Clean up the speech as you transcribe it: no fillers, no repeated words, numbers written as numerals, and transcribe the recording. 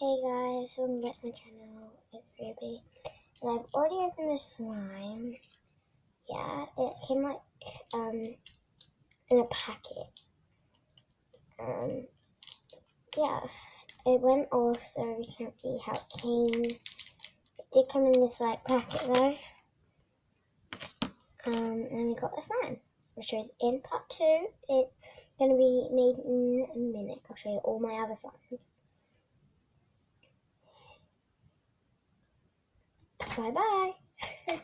Hey guys, welcome back to my channel. It's Ruby. And I've already opened this slime. Yeah, it came in a packet. Yeah, it went off so we can't see how it came. It did come in this packet though. And we got the slime. I'll show you in part 2. It's gonna be made in a minute. I'll show you all my other slimes. Bye bye.